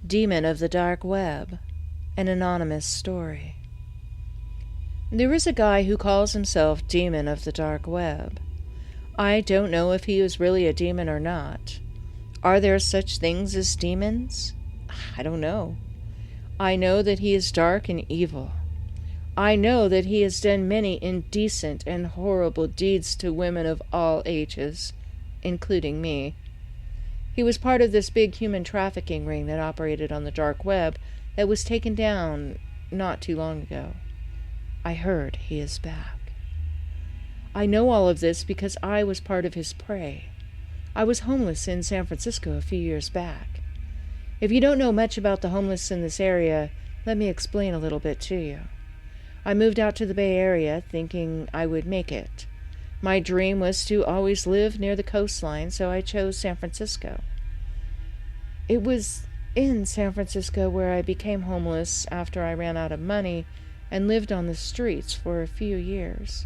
Demon of the Dark Web, an anonymous story. There is a guy who calls himself Demon of the Dark Web. I don't know if he is really a demon or not. Are there such things as demons? I don't know. I know that he is dark and evil. I know that he has done many indecent and horrible deeds to women of all ages, including me. He was part of this big human trafficking ring that operated on the dark web that was taken down not too long ago. I heard he is back. I know all of this because I was part of his prey. I was homeless in San Francisco a few years back. If you don't know much about the homeless in this area, let me explain a little bit to you. I moved out to the Bay Area thinking I would make it. My dream was to always live near the coastline, so I chose San Francisco. It was in San Francisco where I became homeless after I ran out of money and lived on the streets for a few years.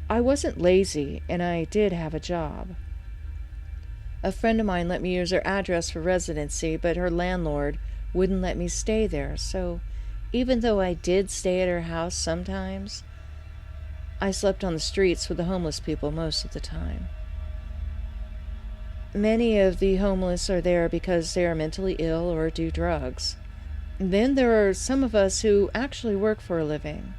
I wasn't lazy, and I did have a job. A friend of mine let me use her address for residency, but her landlord wouldn't let me stay there, so even though I did stay at her house sometimes, I slept on the streets with the homeless people most of the time. Many of the homeless are there because they are mentally ill or do drugs. Then there are some of us who actually work for a living,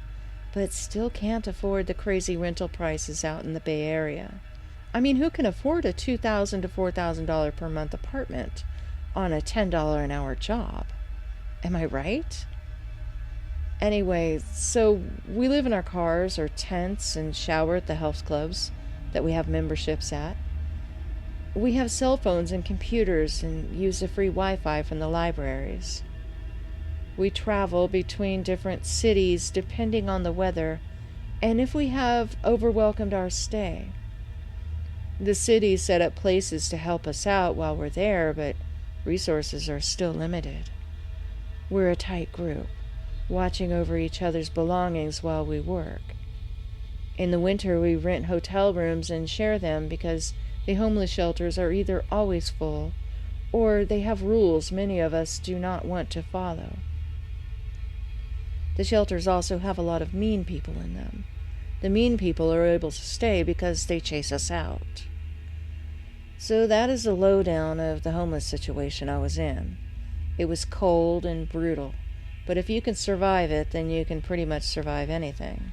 but still can't afford the crazy rental prices out in the Bay Area. I mean, who can afford a $2,000 to $4,000 per month apartment on a $10 an hour job? Am I right? Anyway, so we live in our cars or tents and shower at the health clubs that we have memberships at. We have cell phones and computers and use the free Wi-Fi from the libraries. We travel between different cities depending on the weather and if we have overwelcomed our stay. The cities set up places to help us out while we're there, but resources are still limited. We're a tight group, watching over each other's belongings while we work. In the winter, we rent hotel rooms and share them because the homeless shelters are either always full or they have rules many of us do not want to follow. The shelters also have a lot of mean people in them. The mean people are able to stay because they chase us out. So that is the lowdown of the homeless situation I was in. It was cold and brutal, but if you can survive it, then you can pretty much survive anything.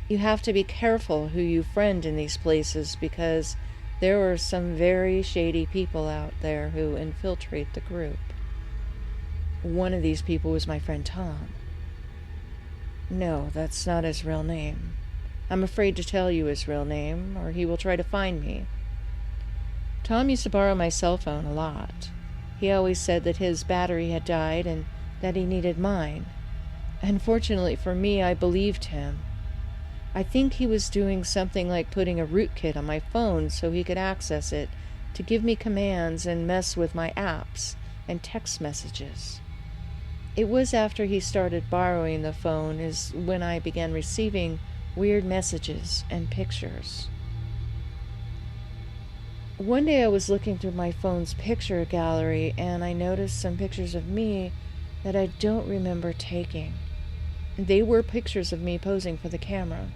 You have to be careful who you friend in these places because there are some very shady people out there who infiltrate the group. One of these people was my friend Tom. No, that's not his real name. I'm afraid to tell you his real name, or he will try to find me. Tom used to borrow my cell phone a lot. He always said that his battery had died and that he needed mine. Unfortunately for me, I believed him. I think he was doing something like putting a rootkit on my phone so he could access it to give me commands and mess with my apps and text messages. It was after he started borrowing the phone is when I began receiving weird messages and pictures. One day I was looking through my phone's picture gallery and I noticed some pictures of me that I don't remember taking. They were pictures of me posing for the camera.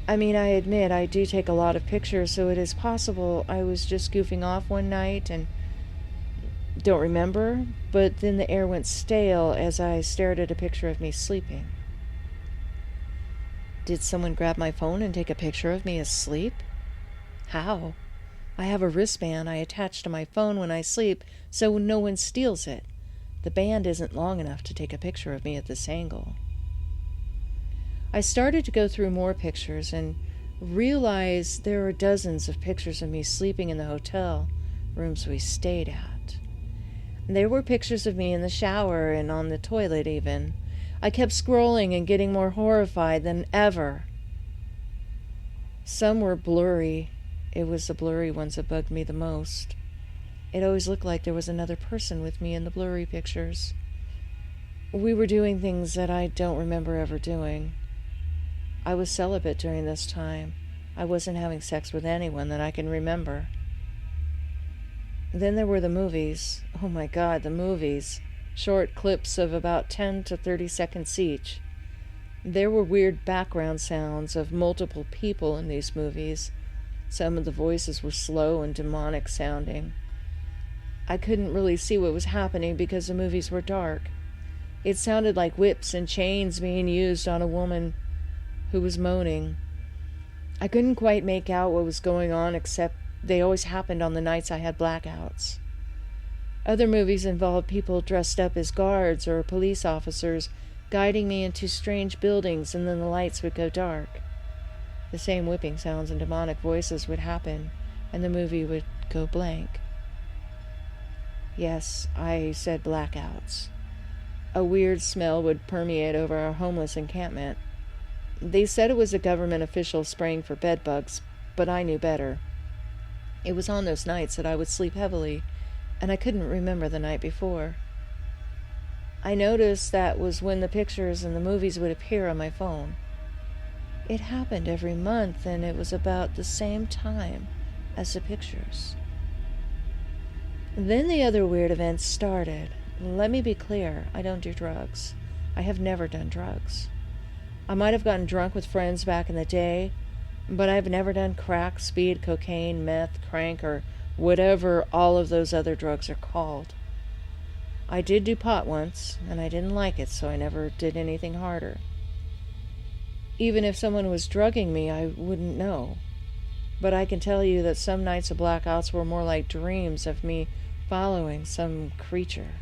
I mean, I admit I do take a lot of pictures, so it is possible I was just goofing off one night and don't remember, but then the air went stale as I stared at a picture of me sleeping. Did someone grab my phone and take a picture of me asleep? How? I have a wristband I attach to my phone when I sleep so no one steals it. The band isn't long enough to take a picture of me at this angle. I started to go through more pictures and realized there were dozens of pictures of me sleeping in the hotel rooms we stayed at. There were pictures of me in the shower and on the toilet even. I kept scrolling and getting more horrified than ever. Some were blurry. It was the blurry ones that bugged me the most. It always looked like there was another person with me in the blurry pictures. We were doing things that I don't remember ever doing. I was celibate during this time. I wasn't having sex with anyone that I can remember. Then there were the movies. Oh my God, the movies. Short clips of about 10 to 30 seconds each. There were weird background sounds of multiple people in these movies. Some of the voices were slow and demonic sounding. I couldn't really see what was happening because the movies were dark. It sounded like whips and chains being used on a woman who was moaning. I couldn't quite make out what was going on, except they always happened on the nights I had blackouts. Other movies involved people dressed up as guards or police officers guiding me into strange buildings, and then the lights would go dark. The same whipping sounds and demonic voices would happen, and the movie would go blank. Yes, I said blackouts. A weird smell would permeate over our homeless encampment. They said it was a government official spraying for bed bugs, but I knew better. It was on those nights that I would sleep heavily, and I couldn't remember the night before. I noticed that was when the pictures and the movies would appear on my phone. It happened every month, and it was about the same time as the pictures. Then the other weird events started. Let me be clear, I don't do drugs. I have never done drugs. I might have gotten drunk with friends back in the day, but I've never done crack, speed, cocaine, meth, crank, or whatever all of those other drugs are called. I did do pot once, and I didn't like it, so I never did anything harder. Even if someone was drugging me, I wouldn't know. But I can tell you that some nights of blackouts were more like dreams of me following some creature.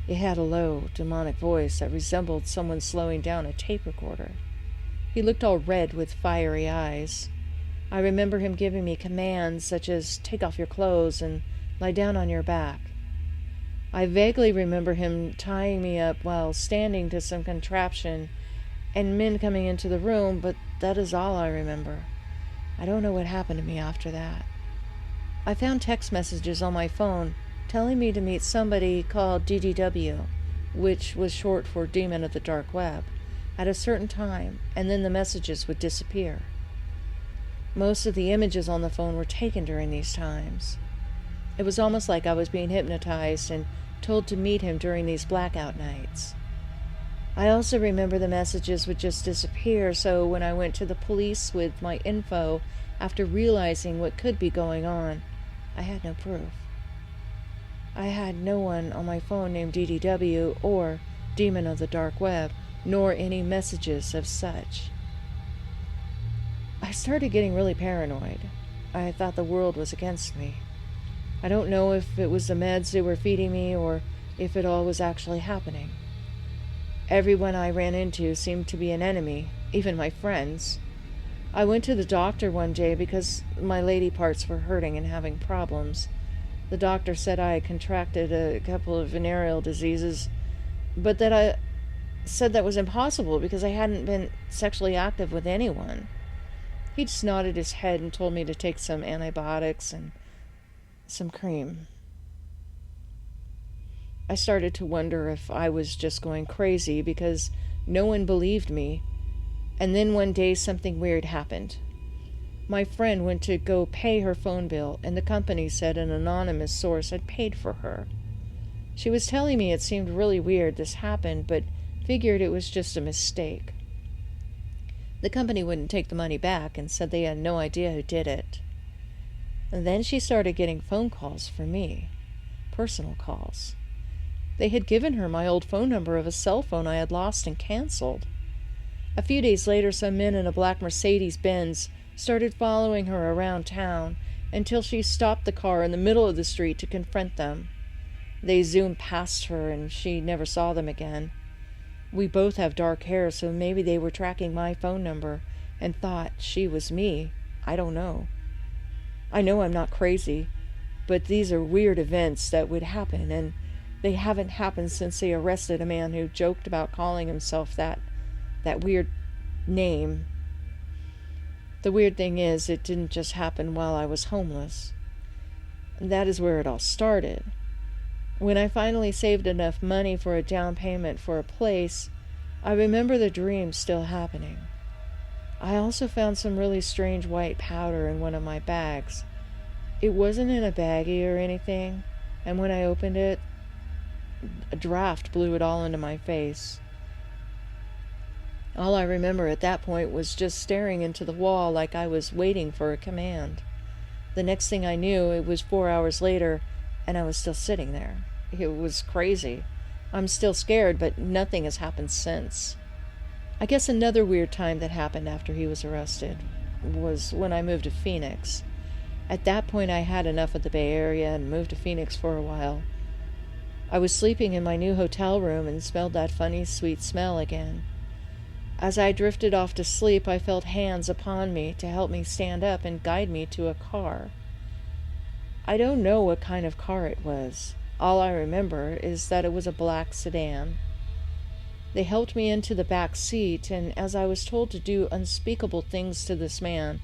It had a low, demonic voice that resembled someone slowing down a tape recorder. He looked all red with fiery eyes. I remember him giving me commands such as take off your clothes and lie down on your back. I vaguely remember him tying me up while standing to some contraption and men coming into the room, but that is all I remember. I don't know what happened to me after that. I found text messages on my phone telling me to meet somebody called DDW, which was short for Demon of the Dark Web, at a certain time, and then the messages would disappear. Most of the images on the phone were taken during these times. It was almost like I was being hypnotized and told to meet him during these blackout nights. I also remember the messages would just disappear, so when I went to the police with my info after realizing what could be going on, I had no proof. I had no one on my phone named DDW or Demon of the Dark Web, nor any messages of such. I started getting really paranoid. I thought the world was against me. I don't know if it was the meds they were feeding me or if it all was actually happening. Everyone I ran into seemed to be an enemy, even my friends. I went to the doctor one day because my lady parts were hurting and having problems. The doctor said I had contracted a couple of venereal diseases, but that I said that was impossible because I hadn't been sexually active with anyone. He just nodded his head and told me to take some antibiotics and some cream. I started to wonder if I was just going crazy because no one believed me. And then one day something weird happened. My friend went to go pay her phone bill, and the company said an anonymous source had paid for her. She was telling me it seemed really weird this happened, but figured it was just a mistake. The company wouldn't take the money back and said they had no idea who did it. And then she started getting phone calls from me, personal calls. They had given her my old phone number of a cell phone I had lost and canceled. A few days later, some men in a black Mercedes-Benz started following her around town until she stopped the car in the middle of the street to confront them. They zoomed past her and she never saw them again. We both have dark hair, so maybe they were tracking my phone number and thought she was me. I don't know. I know I'm not crazy, but these are weird events that would happen, and they haven't happened since they arrested a man who joked about calling himself that weird name. The weird thing is, it didn't just happen while I was homeless. That is where it all started. When I finally saved enough money for a down payment for a place, I remember the dream still happening. I also found some really strange white powder in one of my bags. It wasn't in a baggie or anything, and when I opened it, a draft blew it all into my face. All I remember at that point was just staring into the wall like I was waiting for a command. The next thing I knew, it was 4 hours later, and I was still sitting there. It was crazy. I'm still scared, but nothing has happened since. I guess another weird time that happened after he was arrested was when I moved to Phoenix. At that point, I had enough of the Bay Area and moved to Phoenix for a while. I was sleeping in my new hotel room and smelled that funny, sweet smell again. As I drifted off to sleep, I felt hands upon me to help me stand up and guide me to a car. I don't know what kind of car it was. All I remember is that it was a black sedan. They helped me into the back seat, and as I was told to do unspeakable things to this man,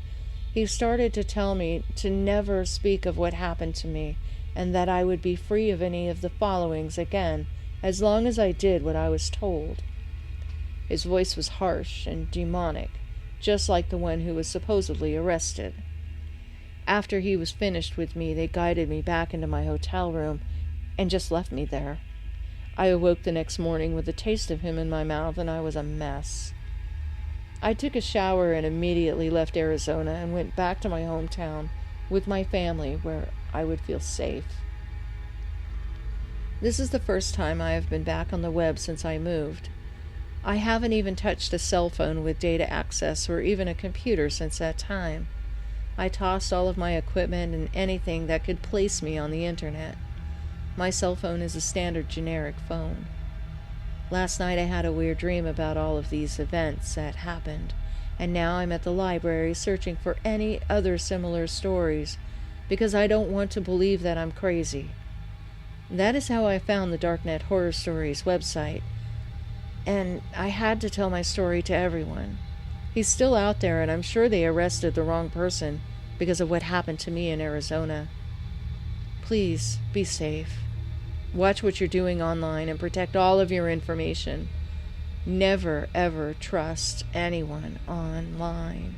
he started to tell me to never speak of what happened to me, and that I would be free of any of the followings again, as long as I did what I was told. His voice was harsh and demonic, just like the one who was supposedly arrested. After he was finished with me, they guided me back into my hotel room and just left me there. I awoke the next morning with the taste of him in my mouth, and I was a mess. I took a shower and immediately left Arizona and went back to my hometown with my family where I would feel safe. This is the first time I have been back on the web since I moved. I haven't even touched a cell phone with data access or even a computer since that time. I tossed all of my equipment and anything that could place me on the internet. My cell phone is a standard generic phone. Last night I had a weird dream about all of these events that happened, and now I'm at the library searching for any other similar stories because I don't want to believe that I'm crazy. That is how I found the Darknet Horror Stories website, and I had to tell my story to everyone. He's still out there, and I'm sure they arrested the wrong person because of what happened to me in Arizona. Please, be safe. Watch what you're doing online and protect all of your information. Never, ever trust anyone online.